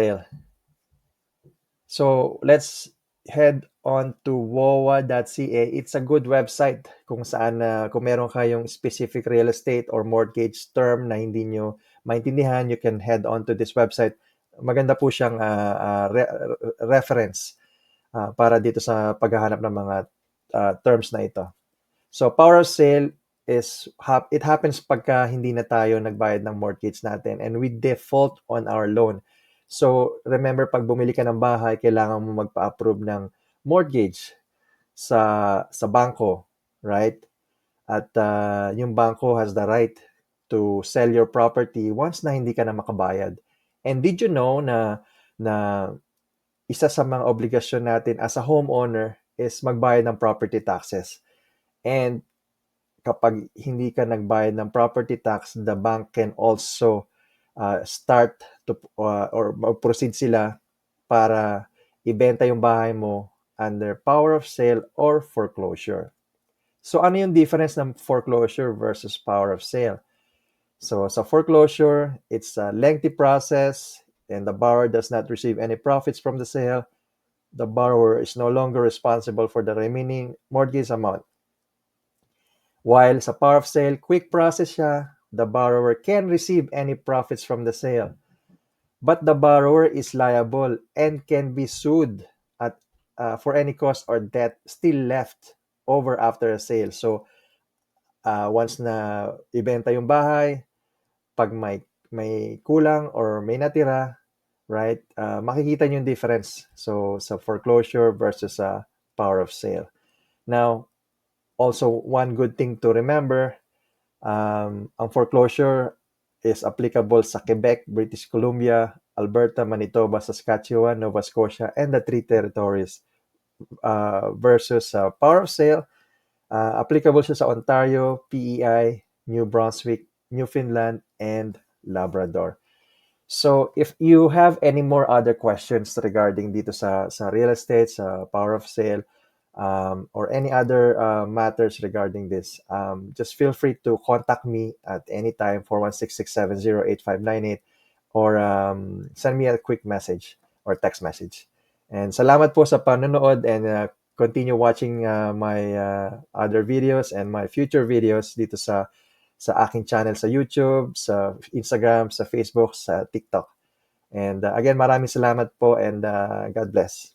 sale. So let's head on to woa.ca. It's a good website kung saan kung meron kayong specific real estate or mortgage term na hindi nyo maintindihan, you can head on to this website. Maganda po siyang reference para dito sa paghahanap ng mga terms na ito. So power of sale is it happens pagka hindi na tayo nagbayad ng mortgage natin and we default on our loan. So remember, pag bumili ka ng bahay, kailangan mo magpa-approve ng mortgage sa bangko, right? At yung bangko has the right to sell your property once na hindi ka na makabayad. And did you know na isa sa mga obligasyon natin as a homeowner is magbayad ng property taxes? And kapag hindi ka nagbayad ng property tax, the bank can also start to or proceed sila para ibenta yung bahay mo under power of sale or foreclosure. So ano yung difference ng foreclosure versus power of sale? So sa foreclosure, it's a lengthy process and the borrower does not receive any profits from the sale. The borrower is no longer responsible for the remaining mortgage amount. While sa power of sale, quick process siya, the borrower can receive any profits from the sale. But the borrower is liable and can be sued for any cost or debt still left over after a sale. So, once na ibenta yung bahay, pag may kulang or may natira, right, makikita nyo yung difference. So, sa foreclosure versus sa power of sale. Now, also, one good thing to remember, ang foreclosure is applicable sa Quebec, British Columbia, Alberta, Manitoba, Saskatchewan, Nova Scotia, and the three territories. Versus power of sale, applicable siya sa Ontario, PEI, New Brunswick, Newfoundland, and Labrador. So if you have any more other questions regarding dito sa real estate, sa power of sale, or any other matters regarding this, just feel free to contact me at any time, 416-670-8598, or send me a quick message or text message. And salamat po sa panonood, and continue watching my other videos and my future videos dito sa aking channel sa YouTube, sa Instagram, sa Facebook, sa TikTok. And again, maraming salamat po, and God bless.